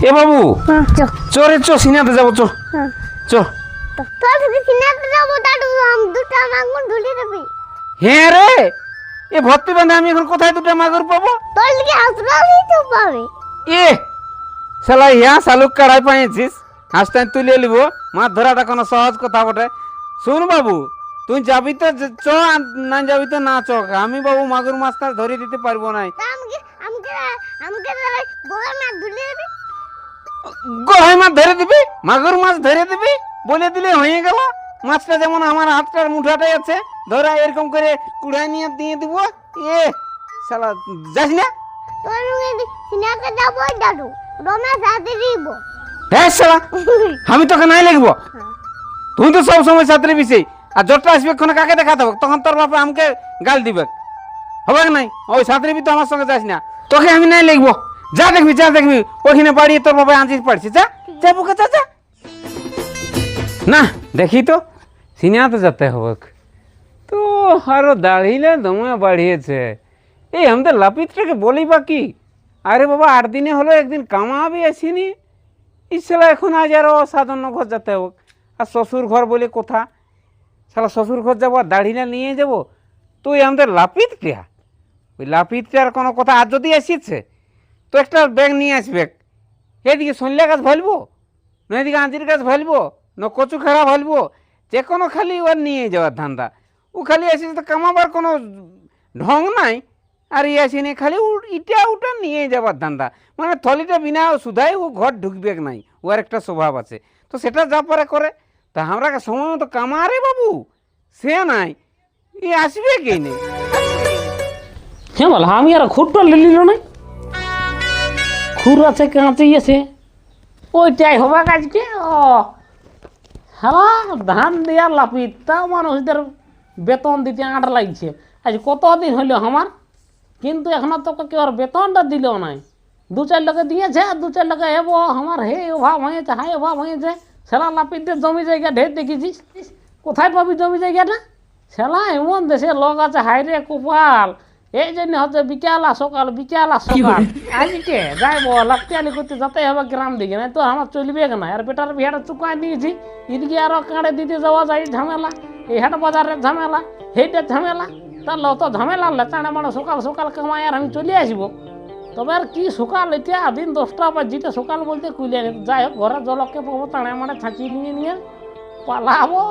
এ বাবু চরে চো সিনাতে যাবো চো চো তোর যদি সিনাতে যাবো দাদু দুটো মাগুর ধুলি দেবি। হ্যাঁ রে এ ভর্তি বান্ধে আমি এখন কোথায় দুটো মাগুর পাবো? তোর লিগে হাসপাতালই তো পাবে। এ শালা ইয়া শালুক কাড়াই পাইছিস হাসটাই তুলে নিব মাছ ধরাটা কোনো সহজ কথা বটে। শুন বাবু তুই যাবি তো চ না যাবি তো না চ, আমি বাবু মাগুর মাছটা ধরে দিতে পারবো না। আমাকে আমাকে আমাকে গোলা মাছ ধুলি দেবি। গোহাই মাছ ধরে দিবি, মাগুর মাছ ধরে দিবি, বলে দিলে হয়ে গেল। মাছটা যেমন আমার হাতটার মুঠাটাই আছে ধরা এরকম করে কুড়াই নিয়ে দিয়ে দিব। এ শালা যাস না তোর লিগে সিনাতে যাবো দাদু রমা সাথে দিব। হ্যাঁ শালা আমি তোকে নাই লিখবো, তুই তো সব সময় ছাত্রী বিষয় আর জটটা আসবে কোনো কাকে দেখা দেবো তখন তোর বাপা আমাকে গাল দিবে হবে নাই। ওই ছাত্রী তো আমার সঙ্গে যাস না, তোকে আমি নাই লিখবো। যা দেখবি ওখানে বাড়িয়ে তোর বাবা আঁচিস পাড়ছি। যা যা বুকে যা যা না দেখি তো সিনেমাতে যেতে হবে তো আরো দাঁড়িয়ে দমে বাড়িয়েছে। এই আমাদের লাপিতটাকে বলি বা কি, আরে বাবা 8 দিনে হলো একদিন কামাবি আসিনি ইসলা এখন আজ আরো সাধারণ ঘর যেতে হোক। আর শ্বশুর ঘর বলে কোথা শালা শ্বশুর ঘর যাবো আর দাড়িটা নিয়ে যাবো। তো ওই আমাদের লাপিতটা ওই লাপিতটার কোনো কথা আর যদি আসিছে তো একটা ব্যাগ নিয়ে আসবে। এদিকে সন্ধ্যা গাছ ভালবো না এদিকে আঁচির গাছ ভালবো না কচু খেড়া ভালবো, যে কোনো খালি ওর নিয়ে যাওয়ার ধান্দা। ও খালি আসিছে তো কামাবার কোনো ঢং নাই, আর ই আসিনি খালি ইটা ওটা নিয়ে যাবার ধান্দা। মানে থলিটা বিনা সুধাই ও ঘর ঢুকবে নাই, ওর একটা স্বভাব আছে। তো সেটা যা পারে করে তা আমরা সময় মতো কামারে বাবু সে নাই ই আসবে কে নেই। হ্যাঁ বল আমি আর খুঁটটা লিল না খুর আছে কাঁচি আছে ওইটাই হবে আজকে। ও হ্যাঁ ধান দেওয়ার লাপিত তা মানুষদের বেতন দিতে আট লাগছে। আজ কতদিন হইল আমার, কিন্তু এখনো তো কেউ আর বেতনটা দিল নাই। 2-4 লোকে দিয়েছে আর 2-4 লোকে হেব আমার হে অভাব হয়েছে হাই অভাব হয়েছে। সেলা লাপিতে জমি জায়গা ঢের দেখেছিস, কোথায় পাবি জমি জায়গাটা? সেলা এমন দেশে লোক আছে হাই রে কপাল। এই জন্য হচ্ছে বিকালা সকাল আজকে যাইব লাকতিয়ালি করতে যেতে হবে গ্রাম দিকে, না তো আমার চলবে না। আর বেটার বিহাটা চুকাই নিয়েছি, এদিকে আরো কাঁড়ে দিতে যাওয়া যায় ঝামেলা, এই হাট বাজারের ঝামেলা, সেইটার ঝামেলা। তাহলে অত ঝামেলা লেচাড়ে মানে সকাল কামাই আর আমি চলে আসবো। তবে আর কি সকাল এটা দিন 10টা বাজিতে সকাল বলতে কুলে যাই হোক ঘরে জলকে পাবো টানে মানে ছাঁচি নিয়ে পালাবো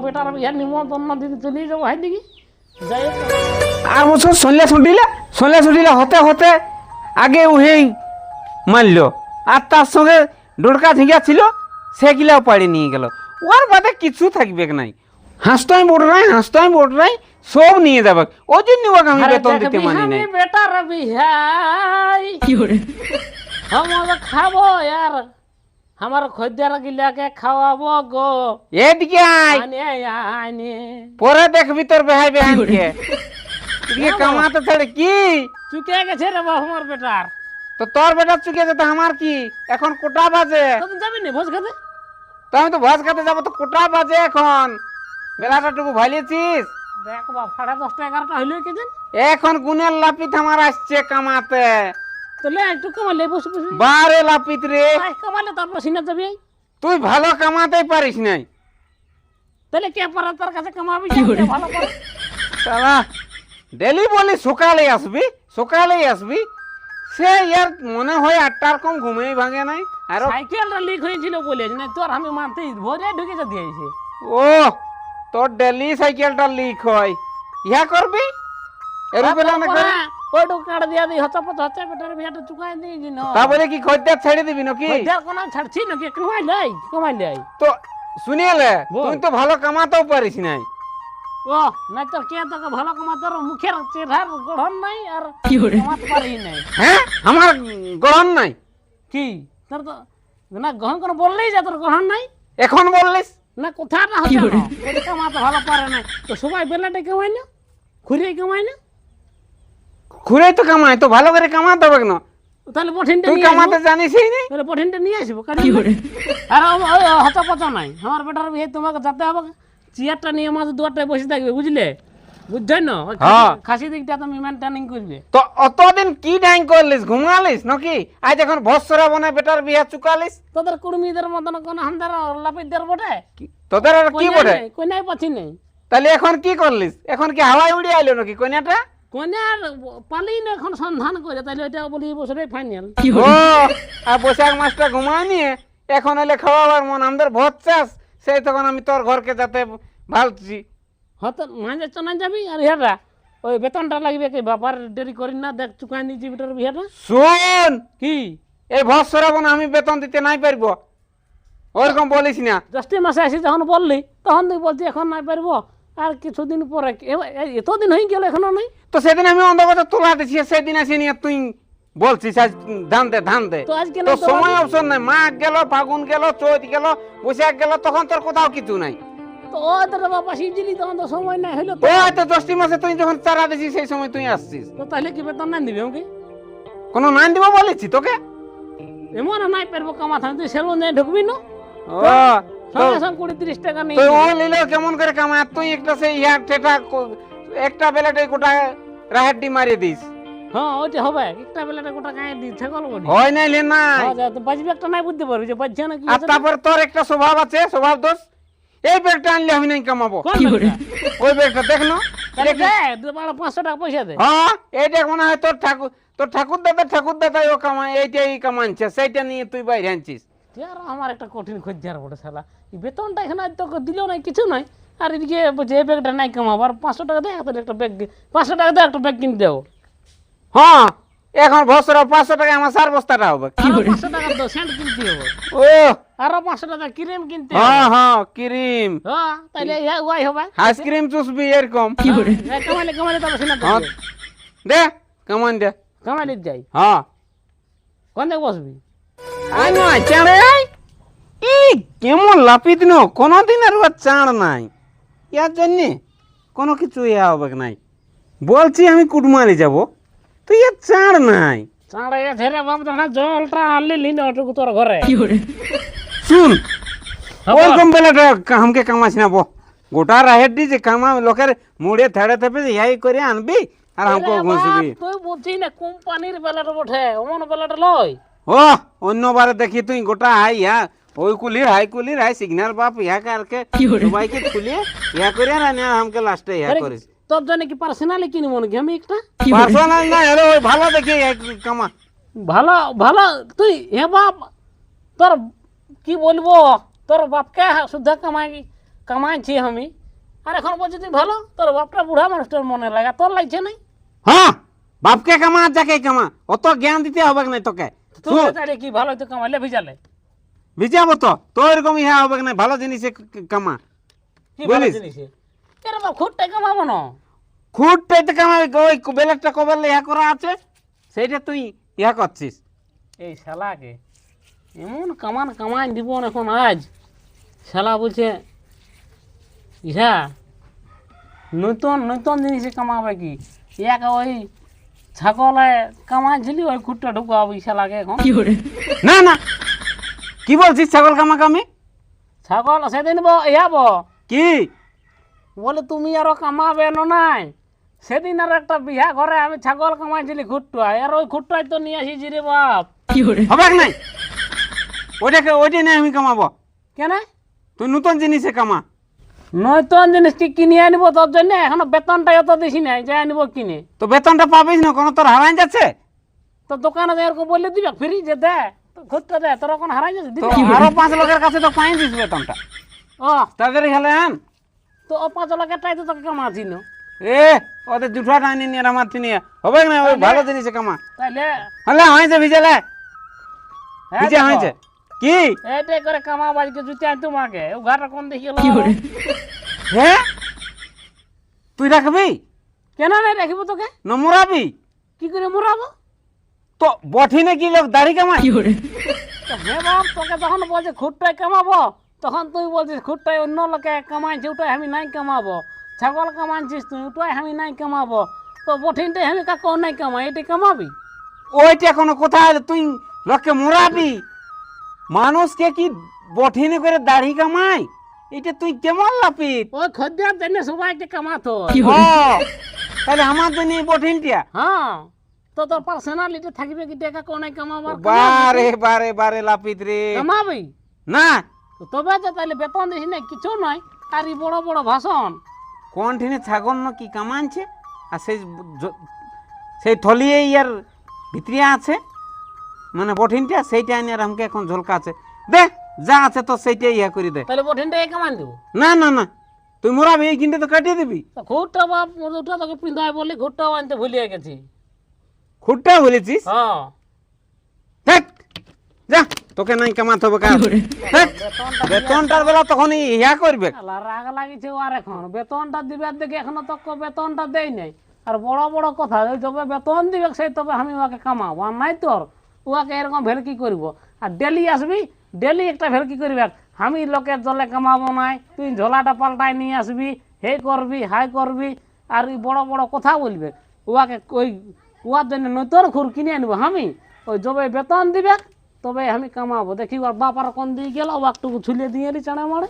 বেটার বিহার নিমন্ত্রণ দিতে চলে যাবো হাই দিকে যাই হোক। আর বছর সন্ধ্যা ছুটিলে হতে হতে আগে উহেই মারল, আর তার সঙ্গে ডোরকা ঝিঙ্গা ছিল সেগুলাও পাড়ি নিয়ে গেল। ওর বাদে কিছু থাকবে নাই, হাঁসটাই বোট নাই সব নিয়ে যাবে। ওই জন্য ওকে আমি বেতন দিতে মানি নাই। বেটার বিহাই আমরা খাবো আর আমার খদ্দের গিলাকে খাওয়াবো গো। এদিকে আয় পরে দেখবি তোর বেহাই বেহানকে এদিকে কামাতে ছাড়ে কি চুকে গেছে রে বাবা আমার বেটার। তো তোর বেটা চুকে যেতে আমার কি এখন কোটা বাজে? তুই যাবি না ভোজ খেতে? তো আমি তো ভোজ খেতে যাবো, তো কোটা বাজে এখন বেলাটা টুকু ভালিয়েছিস? দেখ বাবা 10:30 11টা হইলো কি জান এখন গুনের লাপিত আমার আসছে কামাতে। তাহলে একটু কমালে বসে বারে লাপিত রে কমালে তারপর সিনা যাবি। তুই ভালো কামাতেই পারিস নাই। তাহলে কে পারে তোর কাছে কামাবি ভালো করে? শালা ডেলি বলি সকালেই আসবি সে ইয়ার মনে হয় 8টার কম ঘুমেই ভাঙে নাই। আর সাইকেলটা লিক হয়েছিল বলে না তোর আমি মানতে ভরে ঢুকে যেতে দিয়েছে। ও তোর ডেলি সাইকেলটা লিক হয় ইহা করবি এরুবেলা না করে ওইটু কাট দিয়া দি হচ্ছে বেটার বিয়াটা চুকাই দিয়েছি না। তা বলে কি খদ্দের ছেড়ে দিবি নাকি? খদ্দের কোন ছাড়ছি নাকি কমাই লাই তো শুনিলে তুই তো ভালো কামাতেও পারিস নাই। ও নাই তোর কে তোকে ভালো কামা তোর মুখের চেহারার গঠন নাই আর কামাতে পারি নাই। হ্যাঁ আমার গ্রহণ নাই কি তোর তো না গ্রহণ করে বললেই যা তোর গ্রহণ নাই এখন বললিস না কোথাটা হচ্ছে না কামাতে ভালো পারে না। তো সবাই বেলাটা কামাই না খুঁড়ে কামাই না ঘুরে তো কামাই তো ভালো করে কামাতে হবে না। তাহলে পঠিনটা তুই কামাতে জানিসই না, তাহলে পঠিনটা নিয়ে আসবো। আর হতা পচা নাই আমার বেটার বিয়ে তোমাকে যেতে হবে চেয়ারটা নিয়ে মাঝে দুয়ারটায় বসে থাকবে বুঝলে। বুঝছেন না ওই হ্যাঁ। খাসি দিকটা তুমি মেনটেনিং করবে। তো অতদিন কি ডাইং করলিস, ঘুমালিস নাকি? আজ এখন ভস্যরা বনে বেটার বিয়া চুকালিস। তোদের কুড়মিদের মতন কোন হামদার লাপিদের বটে তোদের আর কি বটে? কইনাই পাচ্ছি নেই। তাহলে এখন কি করলিস? এখন কি হাওয়ায় উড়ে আইলো নাকি কন্যাটা? কন্যার পালি না এখন সন্ধান করে, তাহলে ওইটা বলি এই বছরে ফাইনাল। ও আর বৈশাখ মাসটা ঘুমায় নিয়ে এখন এলে খাওয়াবার মন আমাদের ভোট চাষ, সেই তখন আমি তোর ঘরকে যাতে ভালছি। হয়তো মাঝে চনা যাবি আর হেরা ওই বেতনটা লাগবে কি বাবার দেরি করি না, দেখ চুকাই নিচ্ছি বেটার বিয়েটা। শোন, কি এই ভস্যরা বনে আমি বেতন দিতে নাই পারবো, ওরকম বলিস না। জ্যৈষ্ঠী মাসে আসি যখন বললি তখন তুই বলছি এখন নাই পারবো, আর কিছুদিন পরে এতদিন হয়ে গেল এখনো নাই। তো সেদিন আমি অন্ধকারে তোলা দিছি, সেদিন আসি নিয়ে তুই বলছিস আজ ধান দে ধান দে। তো আজকে তো নাই তো সময় অপশন নাই, মাঘ গেল, ফাগুন গেল, চৈত গেল, বৈশাখ গেল, তখন তোর কোথাও কিছু নাই। তো ও তোর বাবা সিজিলি তখন তো সময় নাই হইলো ও হয়তো জ্যৈষ্ঠী মাসে তুই যখন চারা দিছিস সেই সময় তুই আসছিস। তো তাহলে কি বেতন নাই দিবি আমাকে? কোনো নাম দিব বলেছি তোকে? এমন নাই পারবো কামা থাকতে তুই সেলুন যাই ঢুকবি না, ও সঙ্গে সঙ্গে 20-30 টাকা নিয়ে তুই ও নিলে কেমন করে কামায়? আর তুই একটা সেই ইয়ার ঠেটা একটা বেলাতে গোটা রাহেড্ডি মারিয়ে দিস। হ্যাঁ ওইটা হবে, একটা বেলাটা গোটা গায়ে দিই ছাগল বডি হয় নাই লে নাই। তো বাজবে একটা নাই বুঝতে পারবি যে বাজছে না কি আর তারপর তোর একটা স্বভাব আছে, স্বভাব দোষ। এই ব্যাগটা আনলে আমি নাই কামাবো। ওই ব্যাগটা দেখলো, 500 টাকা পয়সা দে। হ্যাঁ এইটা মনে হয় তোর ঠাকুর দাদা ও কামায়, এইটাই কামাচ্ছে, সেইটা নিয়ে তুই বাইরে আনছিস। আর আমার একটা কঠিন খোঁজার বটে শালা, এই বেতনটা এখানে আজ তোকে দিলেও নাই কিছু নাই, আর এদিকে বলছে এই ব্যাগটা নাই কামাবো, আর 500 টাকা দে একটা ব্যাগ, 500 টাকা দে একটা ব্যাগ কিনে দেবো। হ্যাঁ এখন বছর 500 টাকা আমার 4 বস্তাটা হবে। 500 টাকা তো সেন্ট কিনতে হবে, ও আরো 500 টাকা ক্রিম কিনতে হবে। হ্যাঁ হ্যাঁ ক্রিম, হ্যাঁ তাহলে ওয়াই হবে আইসক্রিম চুষবি এরকম। কামাইলে তবে সিনা হ্যাঁ দে কামান দে। কামাইলে যাই হ্যাঁ কোন দিকে বসবি? আই নয় চাঁড়ে এই কেমন লাপিত নো, কোনোদিন আর ওর চাঁড় নাই, ইয়ার জন্যে কোনো কিছু ইয়া হবে নাই। বলছি আমি কুটমালি যাব, তুই আর চাঁড় নাই। চাঁড়ে ঝেড়ে বাপ দানা জলটা আনলি লিন ওটুকু তোর ঘরে। শুন হ্যাঁ, ওরকম বেলাটা আমাকে কামাস না, গোটা রাহের দি যে কামা লোকের মুড়ে থেড়ে থেপে ইয়াই করে আনবি আর আমাকে ঘুষবি। তুই বলছি না কোম্পানির বেলাটা বটে, অমন বেলাটা লয়। ও অন্যবারে দেখি তুই গোটা হাই ইয়া ওই কুলির হাই সিগন্যাল বাপ ইয়া কারকে সবাইকে খুলিয়ে ইয়া করে আর আমাকে লাস্টে ইয়া করিস। তোর জন্য কি পার্সোনালি কিনবো নাকি আমি একটা? পার্সোনাল না হলে ওই ভালো দেখি কামা। ভালো ভালো তুই হে বাপ, তোর কি বলবো, তোর বাপকে শুদ্ধ কামাইছি আমি, আর এখন বলছি তুই ভালো, তোর বাপটা বুড়া মানুষটার মনে লাগা, তোর লাগছে নাই? হ্যাঁ বাপকে কামা আর যাকে কামা, অত জ্ঞান দিতে হবে না তোকে। তুই তাহলে কি ভালো তো কামাইলে ভিজালে ভিজাবো তো, তো এরকম ইহা হবে না, ভালো জিনিসে কামা। কি ভালো বলিস? জিনিস এর বাপ খুঁটটাই কামাবো না, খুঁটটাইতে কামাবি, ওই বেলেটটা কবার ইহা করা আছে সেইটা তুই ইহা করছিস। এই শালাকে এমন কামাই দিব এখন আজ, শালা বলছে ইহা নতুন নতুন জিনিসে কামাবে কি, এক ওই ছাগলে কামাইছিলি ওই খুঁটটা ঢুকাবি শালাকে এখন। না না কি বলছিস ছাগল কামা কামি? ছাগল সেদিন ইয়াব কি বলে তুমি আরো কামাবে না নাই, সেদিন আর একটা বিহা ঘরে আমি ছাগল কামাইছিলি খুঁটটায়, আর ওই খুঁটটায় তো নিয়ে আসিছি রে বাপ। হবে নাই ওইটাই নাই আমি কামাবো, কেন তুই নতুন জিনিসে কামা। নতুন জিনিস কি কিনে আনিব তোর জন্য, এখনো বেতনটা এত দিছি নাই যে আনিব কিনে। তো বেতনটা পাবিস না, কোনো তোর হারাই যাচ্ছে? তো দোকানে এরকম বললে দিবে ফ্রি যে দে খুঁটটা দে, তোর এখন হারাই যাচ্ছে তো দিবে। আরো 5 লোকের কাছে তো পাই দিস বেতনটা, ও তাদের খেলে আন। তো ও 5 লাখেরটাই তো তোকে কামাচ্ছি না, এ ওদের দুটা টাইনি নিয়ে আমার নিয়ে হবে না, ওই ভালো জিনিসে কামা। তাইলে হলে হয়েছে ভিজেলে হ্যাঁ ভিজে দেখো, হয়েছে কি? এইটাই করে কামা বাড়িকে জুতে আন তোমাকে, ও ঘাটটা কোন দেখি হ্যাঁ তুই রাখবি কেন নাই রাখিব তোকে, নমরাবি কি করে মরাবো? তো বঠি নাকি লোক দাড়ি কামাই? তো হে বাপ তোকে যখন বলছে খুঁটটাই কামাবো, তখন তুই বলছিস খুঁটটাই অন্য লোকে কামাইছে ওটাই আমি নাই কামাবো, ছাগল কামাইছিস তুই ওটাই আমি নাই কামাবো, তো বঠিনটাই আমি কাকু নাই কামাই, এটাই কামাবি? ওইটা কোনো কথা হলো, তুই লোককে মরাবি? মানুষকে কি বঠিনে করে দাড়ি কামাই? এটা তুই কেমন লাপিত ওই খদ্দের জন্য সবাইকে কামাতো ও তাহলে আমার জন্য এই বঠিনটিয়া হ্যাঁ তো তোর পার্সোনালিটি থাকবে কি টাকা কোনে কামাবার বারে বারে বারে লাপিত রে কামাবি না তো তবে তো তাহলে বেতন দিস না কিছু নয় আর এই বড় বড় ভাষণ কোন ঠিনে ছাগল না কি কামানছে আর সেই থলিয়ে ইয়ার ভিতরিয়া আছে মানে বঠিনটা সেইটা আনি আর আমাকে এখন ঝলকাছে দে যা আছে তো সেইটা ইয়া করে দে তাহলে বঠিনটা কামান দেবো না না না তুই মোরাবি এই কিনটা তো কাটিয়ে দিবি তো ঘুরটা বাপ ওটা তোকে পিন্ধায় বলে ঘুরটাও আনতে ভুলিয়ে গেছি খুঁটটা বলেছিস হ্যাঁ দেখ যা তোকে নাই কামাতে হবে কাজ দেখ, বেতনটার বেলা তখন ইয়া করবে আলা রাগ লাগিছে আর এখন বেতনটা দিবে দেখে এখনো তো বেতনটা দেই নাই আর বড় বড় কথা ওই তবে বেতন দিবে সেই তবে আমি ওকে কামাবো আর নাই তোর ওকে এরকম ভেলকি করব আর ডেলি আসবি ডেলি একটা ভেলকি করবি আমি লোকের জলে কামাবো নাই তুই ঝোলাটা পাল্টাই নিয়ে আসবি হে করবি হাই করবি আর এই বড় বড় কথা বলবে ওকে ওই ওয়ার জন্য নতুন খুর কিনে আনবো আমি ওই যবে বেতন দিবে তবে আমি কামাবো দেখি ওর বাপার কোন দিয়ে গেল ওয়াকটুকু ছুলিয়ে দিয়ে চানা মারে